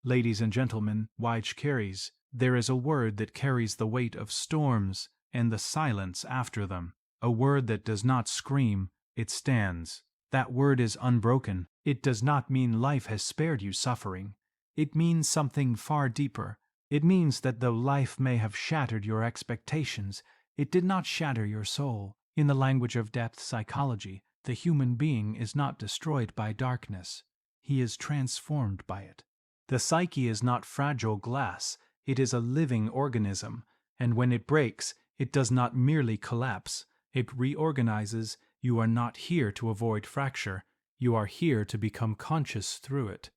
Ladies and gentlemen, Wyche carries, there is a word that carries the weight of storms and the silence after them. A word that does not scream, it stands. That word is unbroken. It does not mean life has spared you suffering. It means something far deeper. It means that though life may have shattered your expectations, it did not shatter your soul. In the language of depth psychology, the human being is not destroyed by darkness. He is transformed by it. The psyche is not fragile glass. It is a living organism, and when it breaks, it does not merely collapse. It reorganizes. You are not here to avoid fracture. You are here to become conscious through it.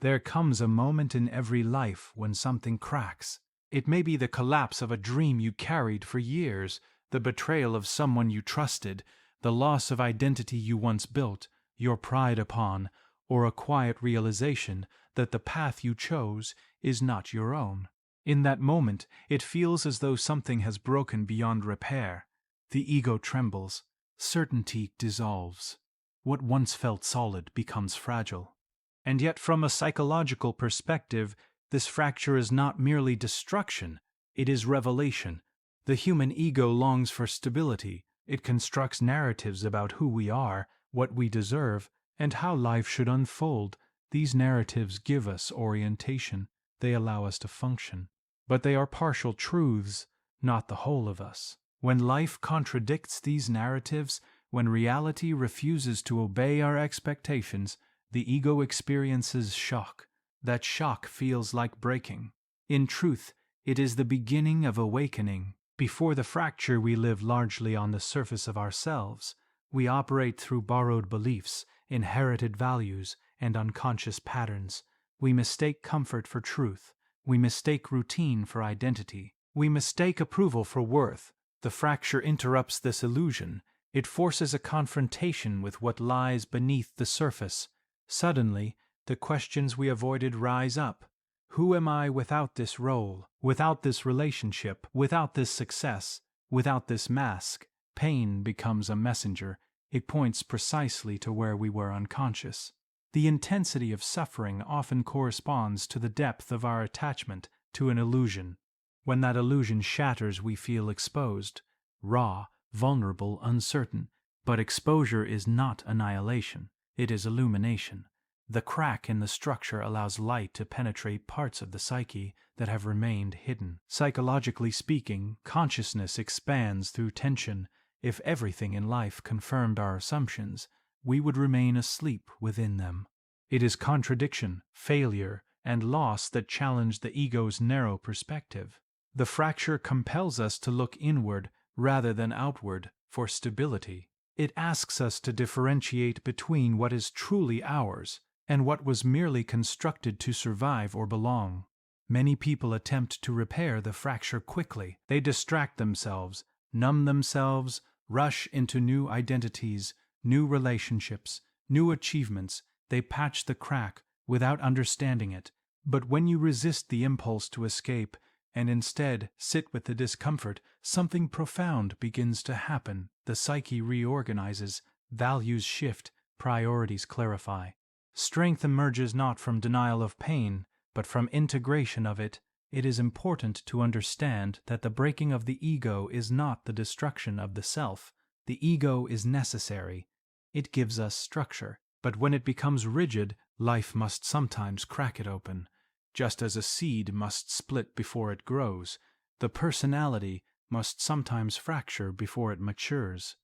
There comes a moment in every life when something cracks. It may be the collapse of a dream you carried for years, the betrayal of someone you trusted, the loss of identity you once built your pride upon, or a quiet realization that the path you chose is not your own. In that moment, it feels as though something has broken beyond repair. The ego trembles. Certainty dissolves. What once felt solid becomes fragile. And yet, from a psychological perspective, this fracture is not merely destruction, it is revelation. The human ego longs for stability. It constructs narratives about who we are, what we deserve, and how life should unfold. These narratives give us orientation. They allow us to function. But they are partial truths, not the whole of us. When life contradicts these narratives, when reality refuses to obey our expectations, the ego experiences shock. That shock feels like breaking. In truth, it is the beginning of awakening. Before the fracture, we live largely on the surface of ourselves. We operate through borrowed beliefs, inherited values, and unconscious patterns. We mistake comfort for truth. We mistake routine for identity. We mistake approval for worth. The fracture interrupts this illusion. It forces a confrontation with what lies beneath the surface. Suddenly, the questions we avoided rise up. Who am I without this role, without this relationship, without this success, without this mask? Pain becomes a messenger. It points precisely to where we were unconscious. The intensity of suffering often corresponds to the depth of our attachment to an illusion. When that illusion shatters, we feel exposed, raw, vulnerable, uncertain. But exposure is not annihilation. It is illumination. The crack in the structure allows light to penetrate parts of the psyche that have remained hidden. Psychologically speaking, consciousness expands through tension. If everything in life confirmed our assumptions, we would remain asleep within them. It is contradiction, failure, and loss that challenge the ego's narrow perspective. The fracture compels us to look inward rather than outward for stability. It asks us to differentiate between what is truly ours and what was merely constructed to survive or belong. Many people attempt to repair the fracture quickly. They distract themselves, numb themselves, rush into new identities, new relationships, new achievements. They patch the crack without understanding it. But when you resist the impulse to escape and instead sit with the discomfort, something profound begins to happen. The psyche reorganizes, values shift, priorities clarify. Strength emerges not from denial of pain, but from integration of it. It is important to understand that the breaking of the ego is not the destruction of the self. The ego is necessary. It gives us structure. But when it becomes rigid, life must sometimes crack it open. Just as a seed must split before it grows, the personality must sometimes fracture before it matures.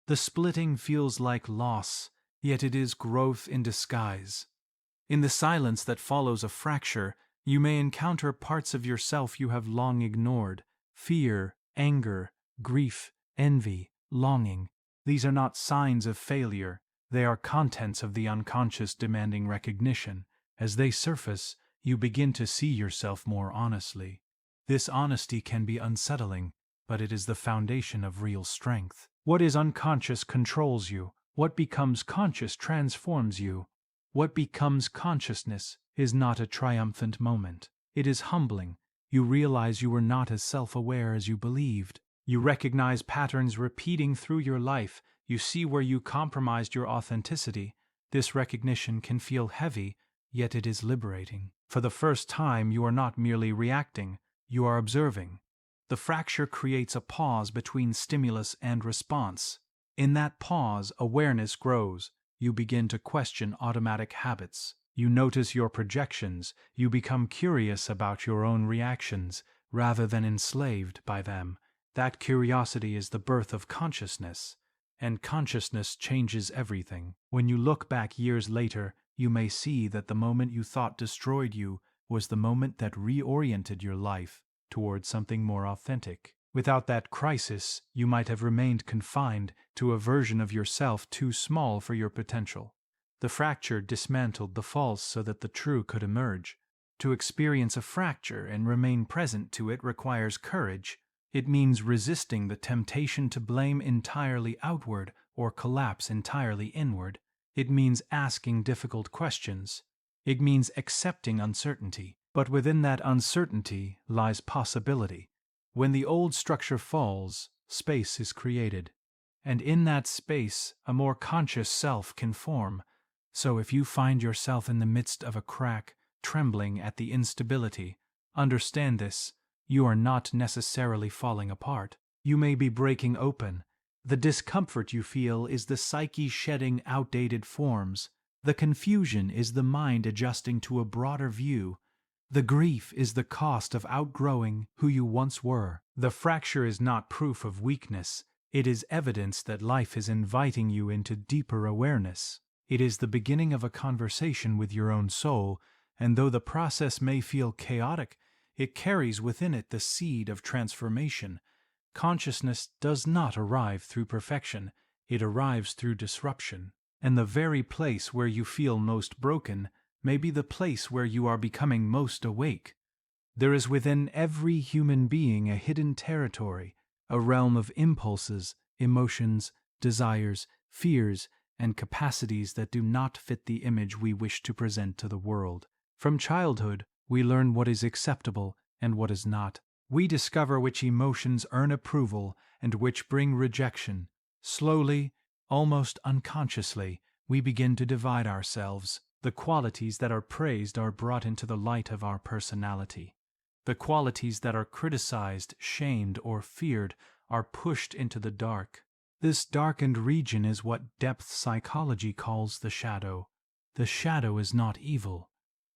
The splitting feels like loss, yet it is growth in disguise. In the silence that follows a fracture, you may encounter parts of yourself you have long ignored: fear, anger, grief, envy, longing. These are not signs of failure. They are contents of the unconscious demanding recognition. As they surface, you begin to see yourself more honestly. This honesty can be unsettling, but it is the foundation of real strength. What is unconscious controls you. What becomes conscious transforms you. What becomes consciousness is not a triumphant moment. It is humbling. You realize you were not as self-aware as you believed. You recognize patterns repeating through your life. You see where you compromised your authenticity. This recognition can feel heavy, yet it is liberating. For the first time, you are not merely reacting, you are observing. The fracture creates a pause between stimulus and response. In that pause, awareness grows. You begin to question automatic habits. You notice your projections. You become curious about your own reactions, rather than enslaved by them. That curiosity is the birth of consciousness, and consciousness changes everything. When you look back years later, you may see that the moment you thought destroyed you was the moment that reoriented your life towards something more authentic. Without that crisis, you might have remained confined to a version of yourself too small for your potential. The fracture dismantled the false so that the true could emerge. To experience a fracture and remain present to it requires courage. It means resisting the temptation to blame entirely outward or collapse entirely inward. It means asking difficult questions. It means accepting uncertainty. But within that uncertainty lies possibility. When the old structure falls, space is created. And in that space, a more conscious self can form. So if you find yourself in the midst of a crack, trembling at the instability, understand this: you are not necessarily falling apart. You may be breaking open. The discomfort you feel is the psyche shedding outdated forms. The confusion is the mind adjusting to a broader view. The grief is the cost of outgrowing who you once were. The fracture is not proof of weakness. It is evidence that life is inviting you into deeper awareness. It is the beginning of a conversation with your own soul, and though the process may feel chaotic, it carries within it the seed of transformation. Consciousness does not arrive through perfection, it arrives through disruption. And the very place where you feel most broken may be the place where you are becoming most awake. There is within every human being a hidden territory, a realm of impulses, emotions, desires, fears, and capacities that do not fit the image we wish to present to the world. From childhood, we learn what is acceptable and what is not. We discover which emotions earn approval and which bring rejection. Slowly, almost unconsciously, we begin to divide ourselves. The qualities that are praised are brought into the light of our personality. The qualities that are criticized, shamed, or feared are pushed into the dark. This darkened region is what depth psychology calls the shadow. The shadow is not evil.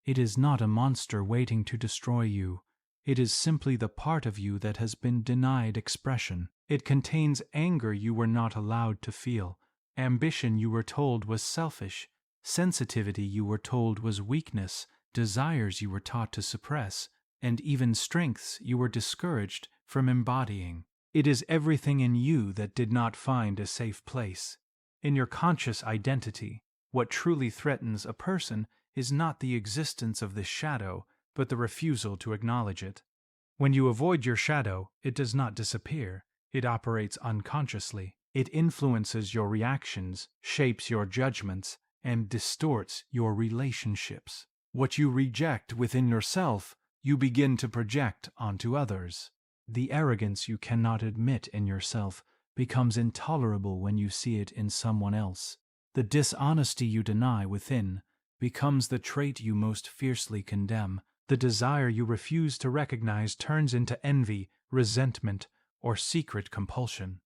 It is not a monster waiting to destroy you. It is simply the part of you that has been denied expression. It contains anger you were not allowed to feel, ambition you were told was selfish, sensitivity you were told was weakness, desires you were taught to suppress, and even strengths you were discouraged from embodying. It is everything in you that did not find a safe place. In your conscious identity, what truly threatens a person is not the existence of this shadow, but the refusal to acknowledge it. When you avoid your shadow, it does not disappear. It operates unconsciously. It influences your reactions, shapes your judgments, and distorts your relationships. What you reject within yourself, you begin to project onto others. The arrogance you cannot admit in yourself becomes intolerable when you see it in someone else. The dishonesty you deny within becomes the trait you most fiercely condemn. The desire you refuse to recognize turns into envy, resentment, or secret compulsion.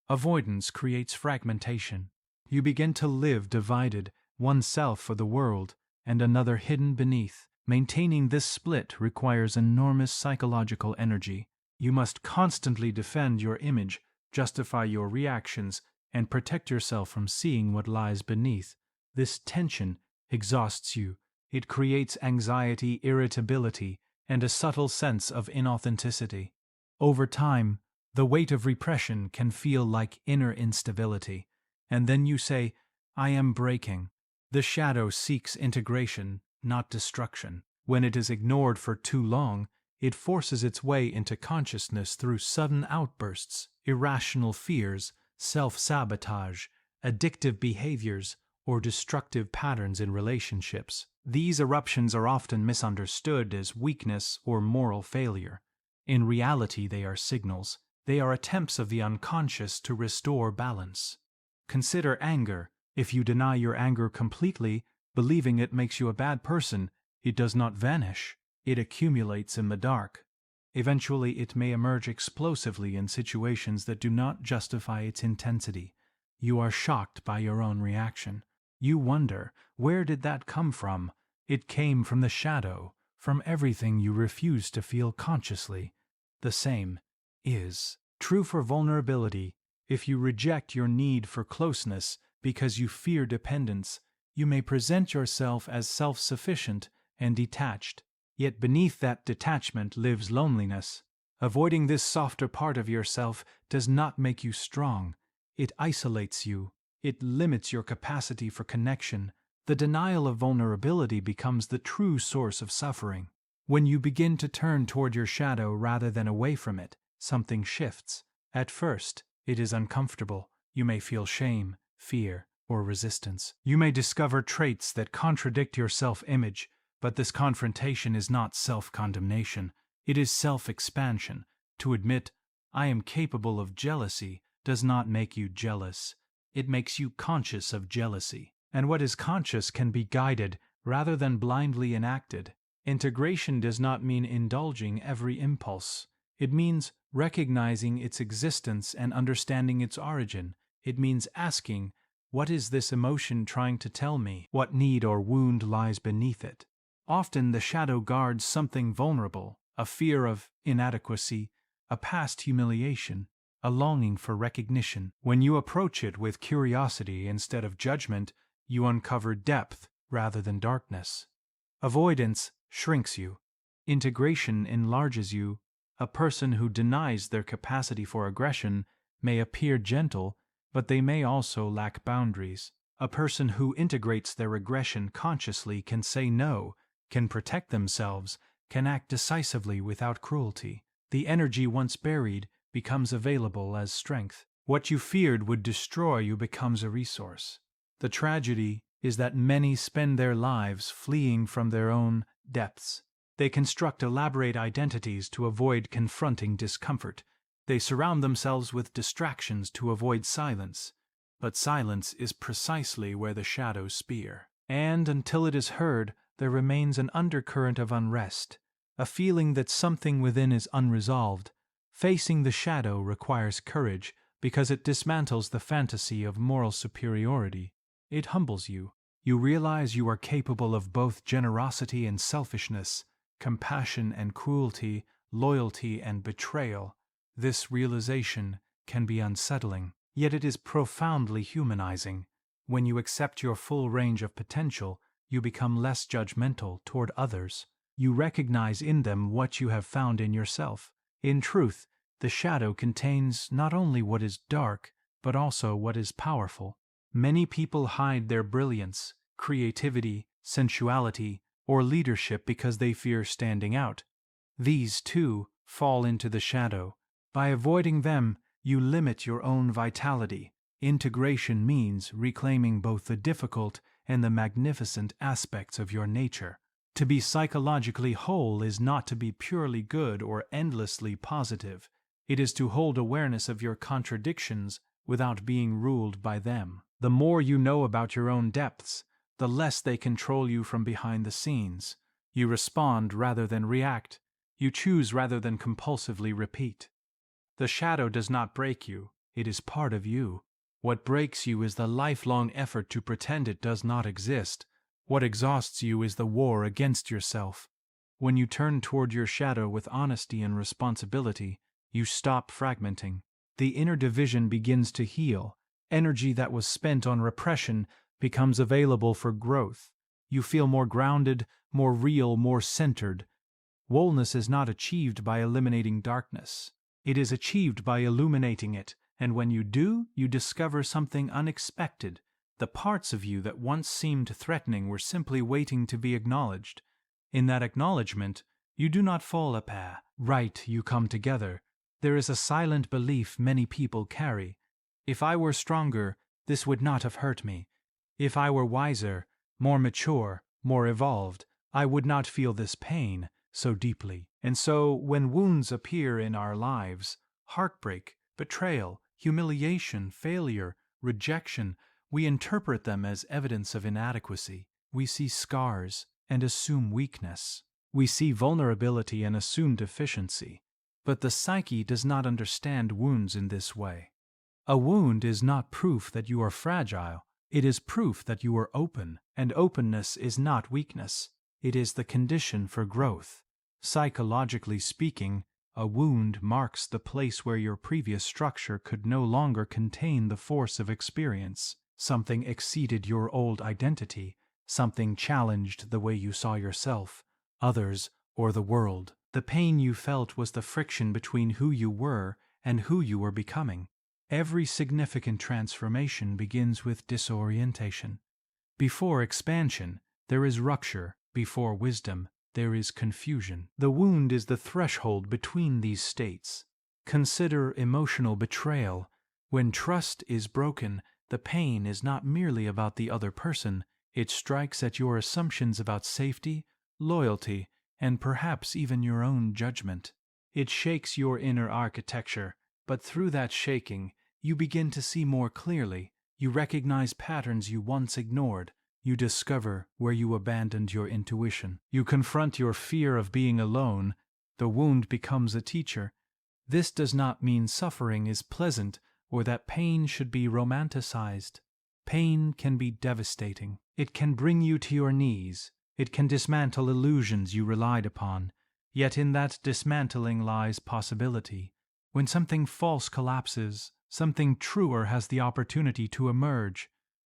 Avoidance creates fragmentation. You begin to live divided, one self for the world, and another hidden beneath. Maintaining this split requires enormous psychological energy. You must constantly defend your image, justify your reactions, and protect yourself from seeing what lies beneath. This tension exhausts you. It creates anxiety, irritability, and a subtle sense of inauthenticity. Over time, the weight of repression can feel like inner instability, and then you say, "I am breaking." The shadow seeks integration, not destruction. When it is ignored for too long, it forces its way into consciousness through sudden outbursts, irrational fears, self-sabotage, addictive behaviors, or destructive patterns in relationships. These eruptions are often misunderstood as weakness or moral failure. In reality, they are signals. They are attempts of the unconscious to restore balance. Consider anger. If you deny your anger completely, believing it makes you a bad person, It does not vanish, it accumulates in the dark. Eventually, it may emerge explosively in situations that do not justify its intensity. You are shocked by your own reaction. You wonder, where did that come from? It came from the shadow, from everything you refuse to feel consciously. The same is true for vulnerability. If you reject your need for closeness because you fear dependence, you may present yourself as self-sufficient and detached. Yet beneath that detachment lives loneliness. Avoiding this softer part of yourself does not make you strong. It isolates you. It limits your capacity for connection. The denial of vulnerability becomes the true source of suffering. When you begin to turn toward your shadow rather than away from it, something shifts. At first, it is uncomfortable. You may feel shame, fear, or resistance. You may discover traits that contradict your self-image, but this confrontation is not self-condemnation. It is self-expansion. To admit, I am capable of jealousy, does not make you jealous. It makes you conscious of jealousy. And what is conscious can be guided rather than blindly enacted. Integration does not mean indulging every impulse. It means recognizing its existence and understanding its origin. It means asking, what is this emotion trying to tell me? What need or wound lies beneath it? Often the shadow guards something vulnerable, a fear of inadequacy, a past humiliation, a longing for recognition. When you approach it with curiosity instead of judgment, you uncover depth rather than darkness. Avoidance shrinks you. Integration enlarges you. A person who denies their capacity for aggression may appear gentle, but they may also lack boundaries. A person who integrates their aggression consciously can say no, can protect themselves, can act decisively without cruelty. The energy once buried becomes available as strength. What you feared would destroy you becomes a resource. The tragedy is that many spend their lives fleeing from their own depths. They construct elaborate identities to avoid confronting discomfort. They surround themselves with distractions to avoid silence. But silence is precisely where the shadows spear. And until it is heard, there remains an undercurrent of unrest, a feeling that something within is unresolved. Facing the shadow requires courage because it dismantles the fantasy of moral superiority. It humbles you. You realize you are capable of both generosity and selfishness, compassion and cruelty, loyalty and betrayal. This realization can be unsettling, yet it is profoundly humanizing. When you accept your full range of potential, you become less judgmental toward others. You recognize in them what you have found in yourself. In truth, the shadow contains not only what is dark, but also what is powerful. Many people hide their brilliance, creativity, sensuality, or leadership because they fear standing out. These, too, fall into the shadow. By avoiding them, you limit your own vitality. Integration means reclaiming both the difficult and the magnificent aspects of your nature. To be psychologically whole is not to be purely good or endlessly positive. It is to hold awareness of your contradictions without being ruled by them. The more you know about your own depths, the less they control you from behind the scenes. You respond rather than react. You choose rather than compulsively repeat. The shadow does not break you. It is part of you. What breaks you is the lifelong effort to pretend it does not exist. What exhausts you is the war against yourself. When you turn toward your shadow with honesty and responsibility, you stop fragmenting. The inner division begins to heal. Energy that was spent on repression becomes available for growth. You feel more grounded, more real, more centered. Wholeness is not achieved by eliminating darkness. It is achieved by illuminating it, and when you do, you discover something unexpected. The parts of you that once seemed threatening were simply waiting to be acknowledged. In that acknowledgement, you do not fall apart. Right, you come together. There is a silent belief many people carry. If I were stronger, this would not have hurt me. If I were wiser, more mature, more evolved, I would not feel this pain so deeply. And so, when wounds appear in our lives, heartbreak, betrayal, humiliation, failure, rejection, we interpret them as evidence of inadequacy. We see scars, and assume weakness. We see vulnerability and assume deficiency, but the psyche does not understand wounds in this way. A wound is not proof that you are fragile, it is proof that you are open, and openness is not weakness, it is the condition for growth. Psychologically speaking, a wound marks the place where your previous structure could no longer contain the force of experience. Something exceeded your old identity, something challenged the way you saw yourself, others, or the world. The pain you felt was the friction between who you were and who you were becoming. Every significant transformation begins with disorientation. Before expansion, there is rupture. Before wisdom, there is confusion. The wound is the threshold between these states. Consider emotional betrayal. When trust is broken, the pain is not merely about the other person, it strikes at your assumptions about safety, loyalty, and perhaps even your own judgment. It shakes your inner architecture, but through that shaking, you begin to see more clearly. You recognize patterns you once ignored. You discover where you abandoned your intuition. You confront your fear of being alone. The wound becomes a teacher. This does not mean suffering is pleasant or that pain should be romanticized. Pain can be devastating. It can bring you to your knees. It can dismantle illusions you relied upon. Yet in that dismantling lies possibility. When something false collapses, something truer has the opportunity to emerge.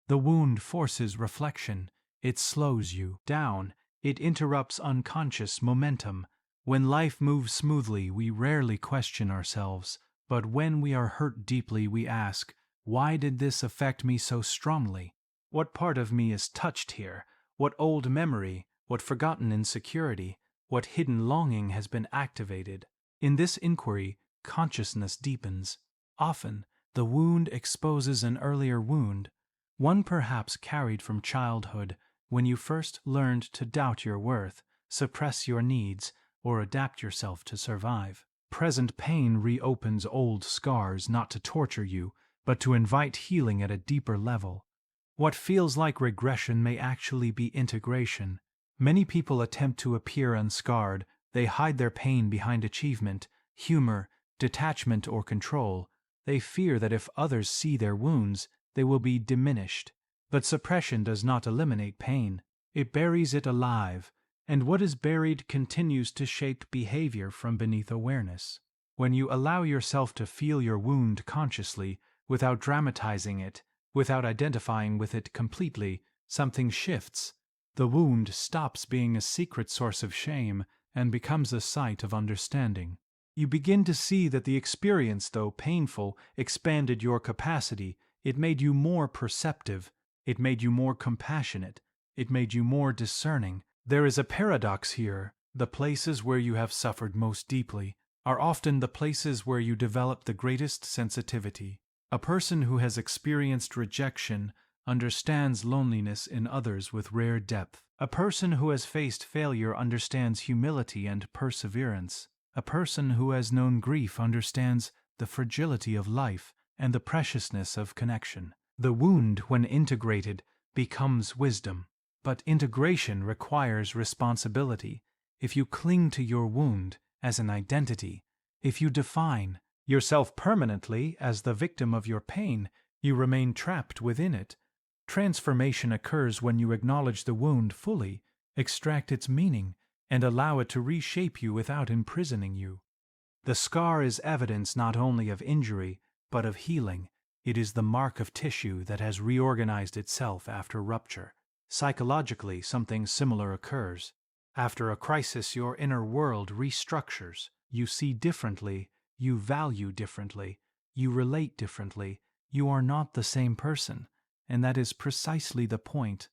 The wound forces reflection. It slows you down. It interrupts unconscious momentum. When life moves smoothly, we rarely question ourselves. But when we are hurt deeply, we ask, why did this affect me so strongly? What part of me is touched here? What old memory, what forgotten insecurity, what hidden longing has been activated? In this inquiry, consciousness deepens. Often, the wound exposes an earlier wound, one perhaps carried from childhood, when you first learned to doubt your worth, suppress your needs, or adapt yourself to survive. Present pain reopens old scars not to torture you, but to invite healing at a deeper level. What feels like regression may actually be integration. Many people attempt to appear unscarred. They hide their pain behind achievement, humor, detachment, or control. They fear that if others see their wounds, they will be diminished. But suppression does not eliminate pain. It buries it alive, and what is buried continues to shape behavior from beneath awareness. When you allow yourself to feel your wound consciously, without dramatizing it, without identifying with it completely, something shifts. The wound stops being a secret source of shame and becomes a site of understanding. You begin to see that the experience, though painful, expanded your capacity. It made you more perceptive. It made you more compassionate. It made you more discerning. There is a paradox here. The places where you have suffered most deeply are often the places where you develop the greatest sensitivity. A person who has experienced rejection understands loneliness in others with rare depth. A person who has faced failure understands humility and perseverance. A person who has known grief understands the fragility of life and the preciousness of connection. The wound, when integrated, becomes wisdom. But integration requires responsibility. If you cling to your wound as an identity, if you define yourself permanently as the victim of your pain, you remain trapped within it. Transformation occurs when you acknowledge the wound fully, extract its meaning, and allow it to reshape you without imprisoning you. The scar is evidence not only of injury, but of healing. It is the mark of tissue that has reorganized itself after rupture. Psychologically, something similar occurs. After a crisis, your inner world restructures. You see differently, you value differently, you relate differently. You are not the same person, and that is precisely the point.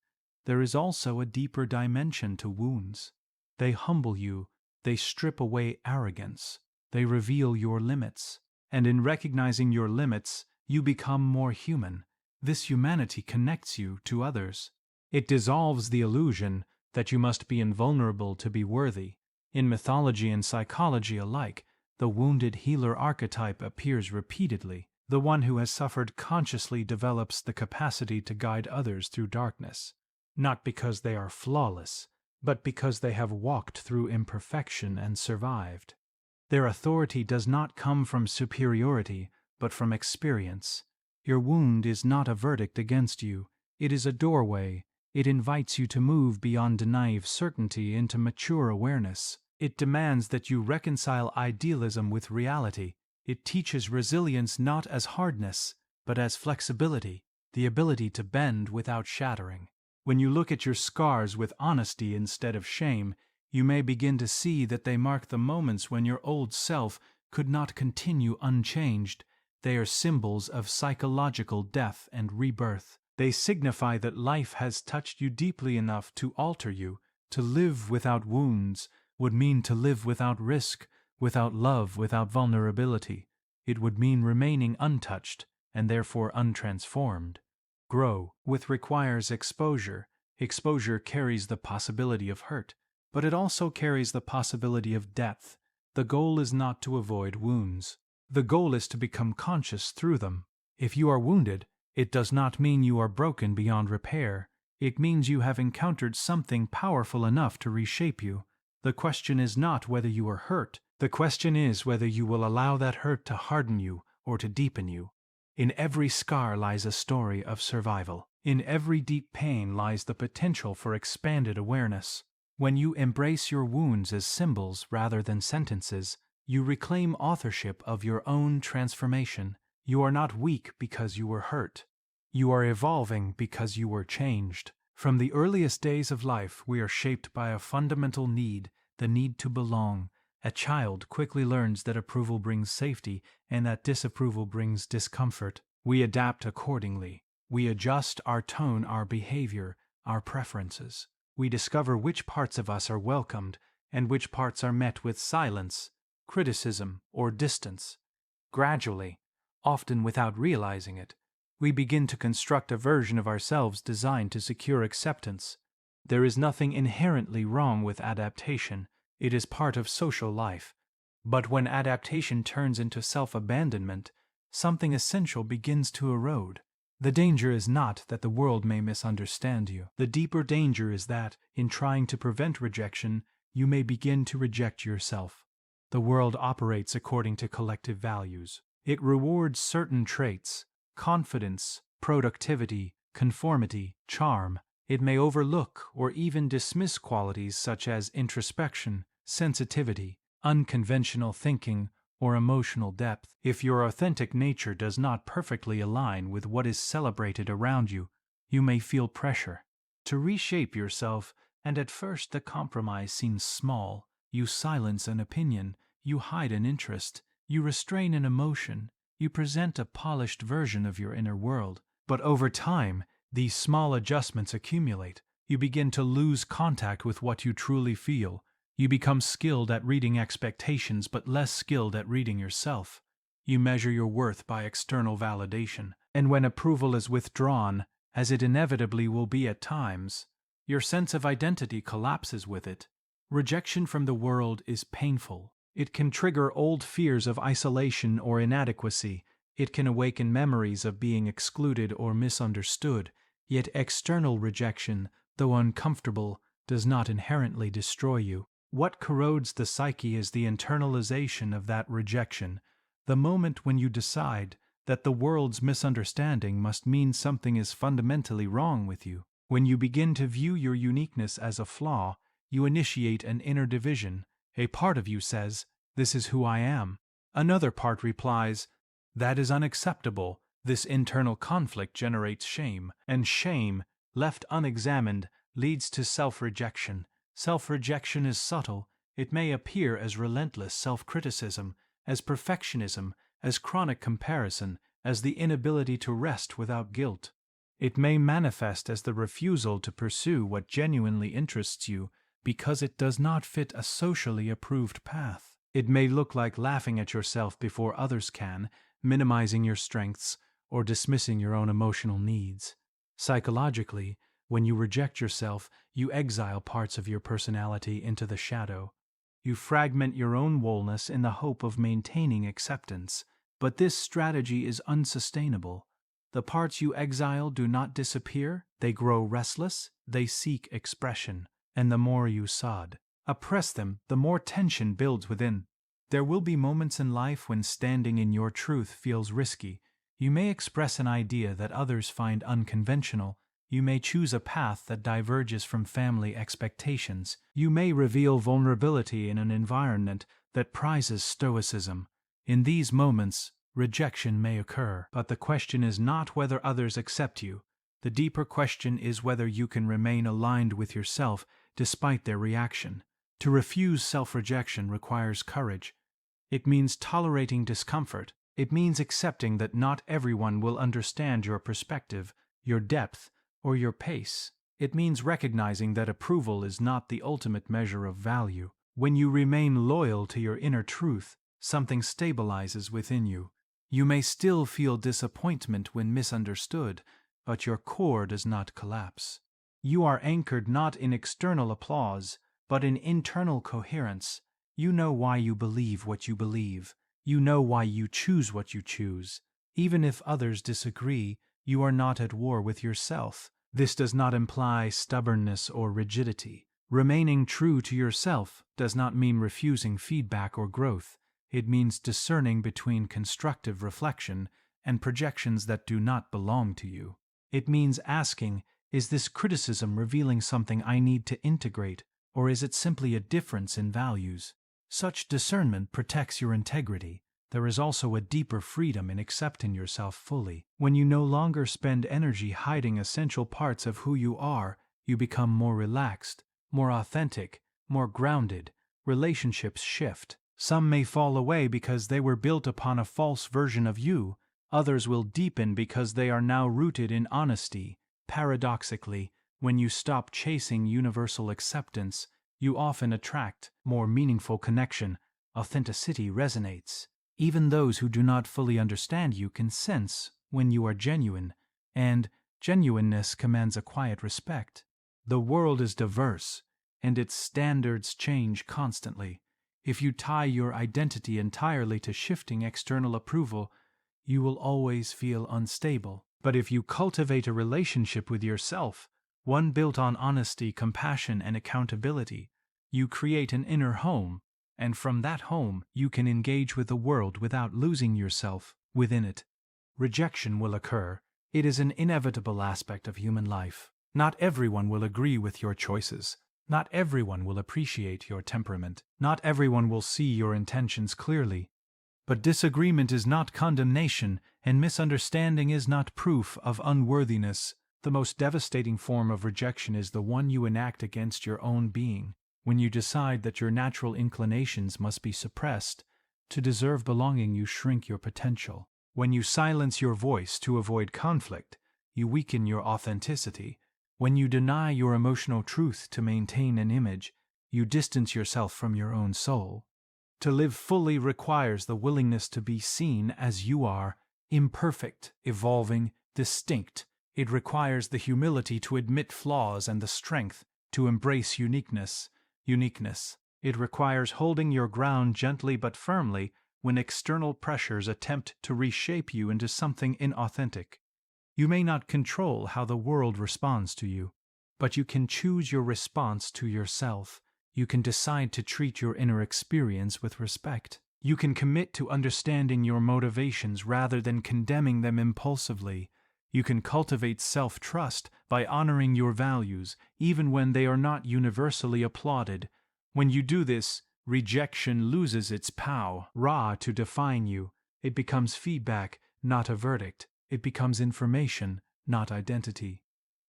There is also a deeper dimension to wounds. They humble you, they strip away arrogance, they reveal your limits, and in recognizing your limits, you become more human. This humanity connects you to others. It dissolves the illusion that you must be invulnerable to be worthy. In mythology and psychology alike, the wounded healer archetype appears repeatedly. The one who has suffered consciously develops the capacity to guide others through darkness, not because they are flawless, but because they have walked through imperfection and survived. Their authority does not come from superiority, but from experience. Your wound is not a verdict against you, it is a doorway. It invites you to move beyond naive certainty into mature awareness. It demands that you reconcile idealism with reality. It teaches resilience not as hardness, but as flexibility, the ability to bend without shattering. When you look at your scars with honesty instead of shame, you may begin to see that they mark the moments when your old self could not continue unchanged. They are symbols of psychological death and rebirth. They signify that life has touched you deeply enough to alter you. To live without wounds would mean to live without risk, without love, without vulnerability. It would mean remaining untouched and therefore untransformed. Grow requires exposure. Exposure carries the possibility of hurt, but it also carries the possibility of death. The goal is not to avoid wounds. The goal is to become conscious through them. If you are wounded, it does not mean you are broken beyond repair. It means you have encountered something powerful enough to reshape you. The question is not whether you are hurt. The question is whether you will allow that hurt to harden you or to deepen you. In every scar lies a story of survival. In every deep pain lies the potential for expanded awareness. When you embrace your wounds as symbols rather than sentences, you reclaim authorship of your own transformation. You are not weak because you were hurt. You are evolving because you were changed. From the earliest days of life, we are shaped by a fundamental need, the need to belong. A child quickly learns that approval brings safety and that disapproval brings discomfort. We adapt accordingly. We adjust our tone, our behavior, our preferences. We discover which parts of us are welcomed and which parts are met with silence, criticism, or distance. Gradually, often without realizing it, we begin to construct a version of ourselves designed to secure acceptance. There is nothing inherently wrong with adaptation. It is part of social life. But when adaptation turns into self-abandonment, something essential begins to erode. The danger is not that the world may misunderstand you. The deeper danger is that, in trying to prevent rejection, you may begin to reject yourself. The world operates according to collective values. It rewards certain traits: confidence, productivity, conformity, charm. It may overlook or even dismiss qualities such as introspection, sensitivity, unconventional thinking, or emotional depth. If your authentic nature does not perfectly align with what is celebrated around you, you may feel pressure to reshape yourself, and at first the compromise seems small. You silence an opinion, you hide an interest, you restrain an emotion, you present a polished version of your inner world. But over time, these small adjustments accumulate. You begin to lose contact with what you truly feel. You become skilled at reading expectations, but less skilled at reading yourself. You measure your worth by external validation, and when approval is withdrawn, as it inevitably will be at times, your sense of identity collapses with it. Rejection from the world is painful. It can trigger old fears of isolation or inadequacy. It can awaken memories of being excluded or misunderstood. Yet external rejection, though uncomfortable, does not inherently destroy you. What corrodes the psyche is the internalization of that rejection, the moment when you decide that the world's misunderstanding must mean something is fundamentally wrong with you. When you begin to view your uniqueness as a flaw, you initiate an inner division. A part of you says, "This is who I am." Another part replies, "That is unacceptable." This internal conflict generates shame, and shame, left unexamined, leads to self-rejection. Self-rejection is subtle. It may appear as relentless self-criticism, as perfectionism, as chronic comparison, as the inability to rest without guilt. It may manifest as the refusal to pursue what genuinely interests you because it does not fit a socially approved path. It may look like laughing at yourself before others can, minimizing your strengths, or dismissing your own emotional needs. Psychologically, when you reject yourself, you exile parts of your personality into the shadow. You fragment your own wholeness in the hope of maintaining acceptance. But this strategy is unsustainable. The parts you exile do not disappear, they grow restless, they seek expression. and the more you oppress them, the more tension builds within. There will be moments in life when standing in your truth feels risky. You may express an idea that others find unconventional. You may choose a path that diverges from family expectations. You may reveal vulnerability in an environment that prizes stoicism. In these moments, rejection may occur, but the question is not whether others accept you. The deeper question is whether you can remain aligned with yourself despite their reaction. To refuse self-rejection requires courage. It means tolerating discomfort. It means accepting that not everyone will understand your perspective, your depth, or your pace. It means recognizing that approval is not the ultimate measure of value. When you remain loyal to your inner truth, something stabilizes within you. You may still feel disappointment when misunderstood, but your core does not collapse. You are anchored not in external applause, but in internal coherence. You know why you believe what you believe. You know why you choose what you choose. Even if others disagree, you are not at war with yourself. This does not imply stubbornness or rigidity. Remaining true to yourself does not mean refusing feedback or growth. It means discerning between constructive reflection and projections that do not belong to you. It means asking, is this criticism revealing something I need to integrate, or is it simply a difference in values? Such discernment protects your integrity. There is also a deeper freedom in accepting yourself fully. When you no longer spend energy hiding essential parts of who you are, you become more relaxed, more authentic, more grounded. Relationships shift. Some may fall away because they were built upon a false version of you. Others will deepen because they are now rooted in honesty. Paradoxically, when you stop chasing universal acceptance, you often attract more meaningful connection. Authenticity resonates. Even those who do not fully understand you can sense when you are genuine, and genuineness commands a quiet respect. The world is diverse, and its standards change constantly. If you tie your identity entirely to shifting external approval, you will always feel unstable. But if you cultivate a relationship with yourself, one built on honesty, compassion, and accountability, you create an inner home, and from that home you can engage with the world without losing yourself within it. Rejection will occur. It is an inevitable aspect of human life. Not everyone will agree with your choices. Not everyone will appreciate your temperament. Not everyone will see your intentions clearly. But disagreement is not condemnation, and misunderstanding is not proof of unworthiness. The most devastating form of rejection is the one you enact against your own being, when you decide that your natural inclinations must be suppressed. To deserve belonging, you shrink your potential. When you silence your voice to avoid conflict, you weaken your authenticity. When you deny your emotional truth to maintain an image, you distance yourself from your own soul. To live fully requires the willingness to be seen as you are, imperfect, evolving, distinct. It requires the humility to admit flaws and the strength to embrace uniqueness. It requires holding your ground gently but firmly when external pressures attempt to reshape you into something inauthentic. You may not control how the world responds to you, but you can choose your response to yourself. You can decide to treat your inner experience with respect. You can commit to understanding your motivations rather than condemning them impulsively. You can cultivate self-trust by honoring your values, even when they are not universally applauded. When you do this, rejection loses its power to define you. It becomes feedback, not a verdict. It becomes information, not identity.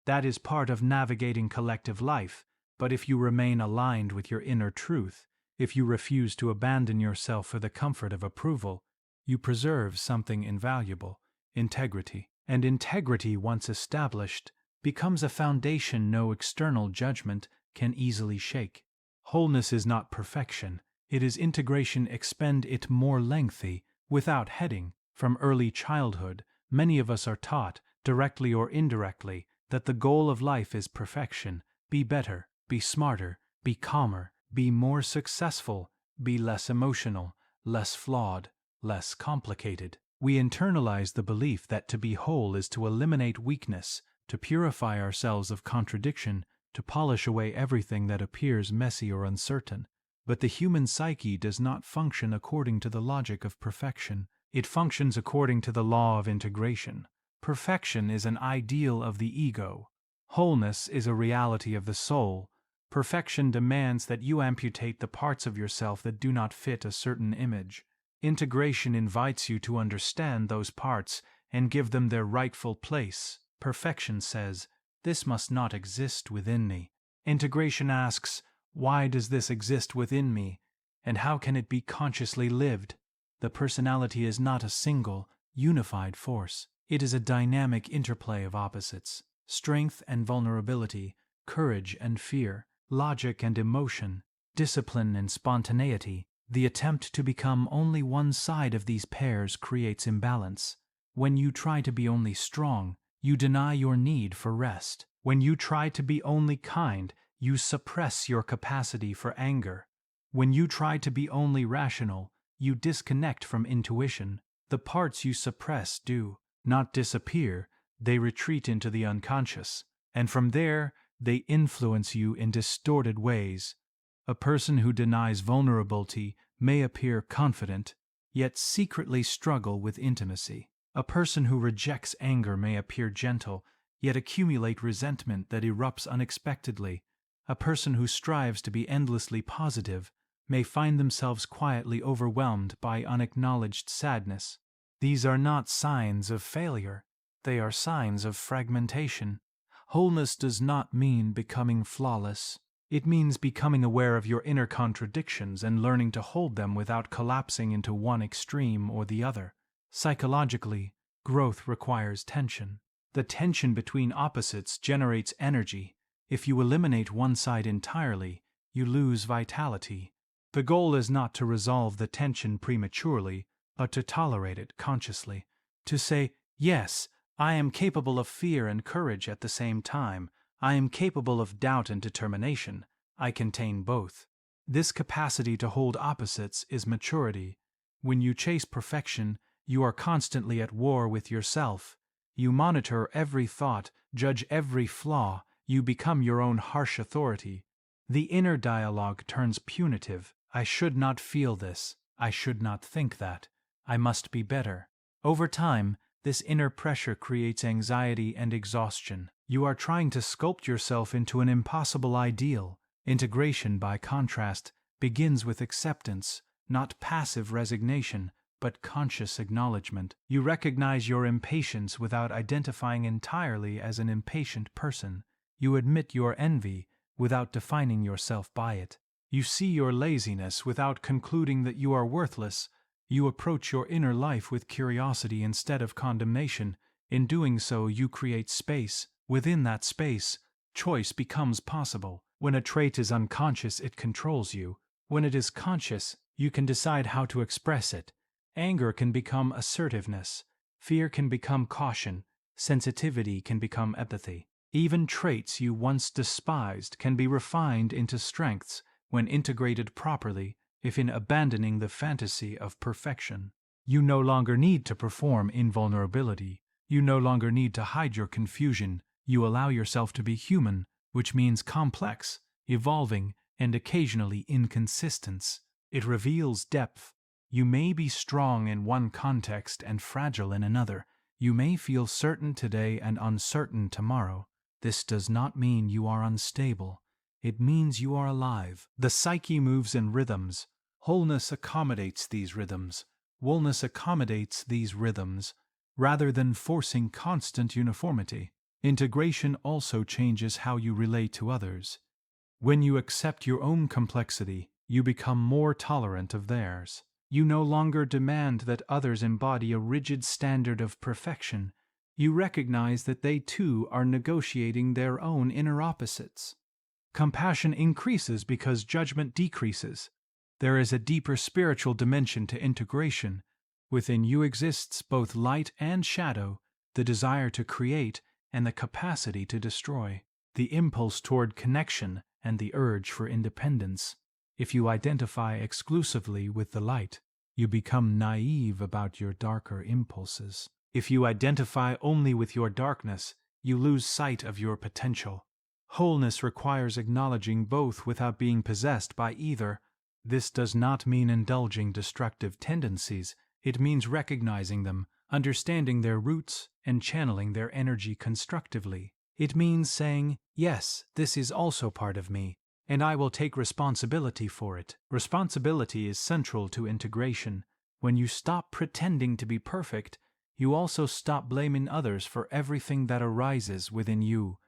That is part of navigating collective life. But if you remain aligned with your inner truth, if you refuse to abandon yourself for the comfort of approval, you preserve something invaluable: integrity. And integrity, once established, becomes a foundation no external judgment can easily shake. Wholeness is not perfection. It is integration. Expend it more lengthy, without heading. From early childhood, many of us are taught, directly or indirectly, that the goal of life is perfection. Be better. Be smarter, be calmer, be more successful, be less emotional, less flawed, less complicated. We internalize the belief that to be whole is to eliminate weakness, to purify ourselves of contradiction, to polish away everything that appears messy or uncertain. But the human psyche does not function according to the logic of perfection. It functions according to the law of integration. Perfection is an ideal of the ego. Wholeness is a reality of the soul. Perfection demands that you amputate the parts of yourself that do not fit a certain image. Integration invites you to understand those parts and give them their rightful place. Perfection says, "This must not exist within me." Integration asks, "Why does this exist within me, and how can it be consciously lived?" The personality is not a single, unified force. It is a dynamic interplay of opposites: strength and vulnerability, courage and fear, logic and emotion, discipline and spontaneity. The attempt to become only one side of these pairs creates imbalance. When you try to be only strong, you deny your need for rest. When you try to be only kind, you suppress your capacity for anger. When you try to be only rational, you disconnect from intuition. The parts you suppress do not disappear, they retreat into the unconscious, and from there they influence you in distorted ways. A person who denies vulnerability may appear confident, yet secretly struggle with intimacy. A person who rejects anger may appear gentle, yet accumulate resentment that erupts unexpectedly. A person who strives to be endlessly positive may find themselves quietly overwhelmed by unacknowledged sadness. These are not signs of failure, they are signs of fragmentation. Wholeness does not mean becoming flawless. It means becoming aware of your inner contradictions and learning to hold them without collapsing into one extreme or the other. Psychologically, growth requires tension. The tension between opposites generates energy. If you eliminate one side entirely, you lose vitality. The goal is not to resolve the tension prematurely, but to tolerate it consciously. To say, "Yes, I am capable of fear and courage at the same time. I am capable of doubt and determination. I contain both." This capacity to hold opposites is maturity. When you chase perfection, you are constantly at war with yourself. You monitor every thought, judge every flaw, you become your own harsh authority. The inner dialogue turns punitive. I should not feel this. I should not think that. I must be better. Over time, this inner pressure creates anxiety and exhaustion. You are trying to sculpt yourself into an impossible ideal. Integration, by contrast, begins with acceptance, not passive resignation, but conscious acknowledgement. You recognize your impatience without identifying entirely as an impatient person. You admit your envy without defining yourself by it. You see your laziness without concluding that you are worthless. You approach your inner life with curiosity instead of condemnation. In doing so, you create space. Within that space, choice becomes possible. When a trait is unconscious, it controls you. When it is conscious, you can decide how to express it. Anger can become assertiveness. Fear can become caution. Sensitivity can become empathy. Even traits you once despised can be refined into strengths when integrated properly, if in abandoning the fantasy of perfection. You no longer need to perform invulnerability. You no longer need to hide your confusion. You allow yourself to be human, which means complex, evolving, and occasionally inconsistent. It reveals depth. You may be strong in one context and fragile in another. You may feel certain today and uncertain tomorrow. This does not mean you are unstable. It means you are alive. The psyche moves in rhythms. Wholeness accommodates these rhythms. Wholeness accommodates these rhythms, rather than forcing constant uniformity. Integration also changes how you relate to others. When you accept your own complexity, you become more tolerant of theirs. You no longer demand that others embody a rigid standard of perfection. You recognize that they too are negotiating their own inner opposites. Compassion increases because judgment decreases. There is a deeper spiritual dimension to integration. Within you exists both light and shadow, the desire to create and the capacity to destroy, the impulse toward connection and the urge for independence. If you identify exclusively with the light, you become naive about your darker impulses. If you identify only with your darkness, you lose sight of your potential. Wholeness requires acknowledging both without being possessed by either. This does not mean indulging destructive tendencies, it means recognizing them, understanding their roots, and channeling their energy constructively. It means saying, yes, this is also part of me, and I will take responsibility for it. Responsibility is central to integration. When you stop pretending to be perfect, you also stop blaming others for everything that arises within you.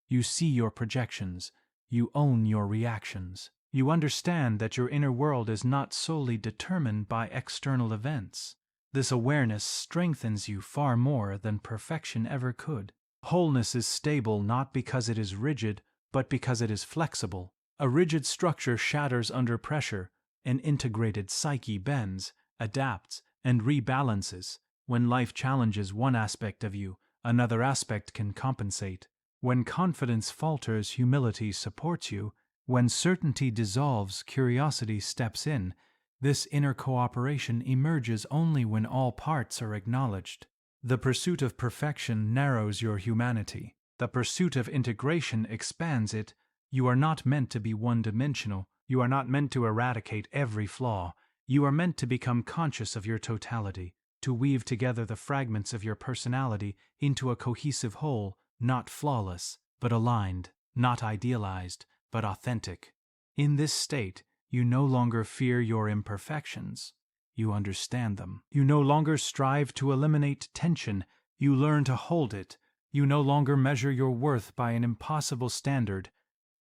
You see your projections. You own your reactions. You understand that your inner world is not solely determined by external events. This awareness strengthens you far more than perfection ever could. Wholeness is stable not because it is rigid, but because it is flexible. A rigid structure shatters under pressure. An integrated psyche bends, adapts, and rebalances. When life challenges one aspect of you, another aspect can compensate. When confidence falters, humility supports you. When certainty dissolves, curiosity steps in. This inner cooperation emerges only when all parts are acknowledged. The pursuit of perfection narrows your humanity. The pursuit of integration expands it. You are not meant to be one-dimensional. You are not meant to eradicate every flaw. You are meant to become conscious of your totality, to weave together the fragments of your personality into a cohesive whole, not flawless, but aligned, not idealized, but authentic. In this state, you no longer fear your imperfections. You understand them. You no longer strive to eliminate tension. You learn to hold it. You no longer measure your worth by an impossible standard.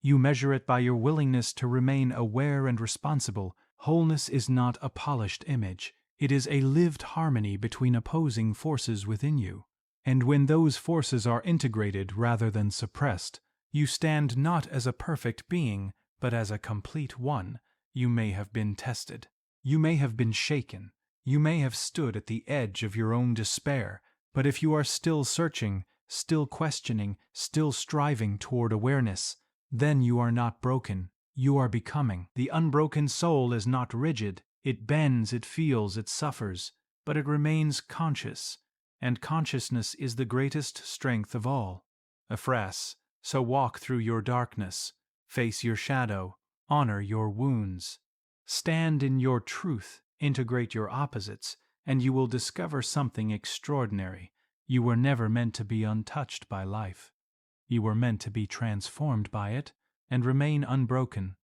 You measure it by your willingness to remain aware and responsible. Wholeness is not a polished image. It is a lived harmony between opposing forces within you. And when those forces are integrated rather than suppressed, you stand not as a perfect being, but as a complete one. You may have been tested. You may have been shaken. You may have stood at the edge of your own despair. But if you are still searching, still questioning, still striving toward awareness, then you are not broken. You are becoming. The unbroken soul is not rigid. It bends, it feels, it suffers, but it remains conscious. And consciousness is the greatest strength of all. Afresh, so walk through your darkness, face your shadow, honor your wounds. Stand in your truth, integrate your opposites, and you will discover something extraordinary. You were never meant to be untouched by life. You were meant to be transformed by it and remain unbroken.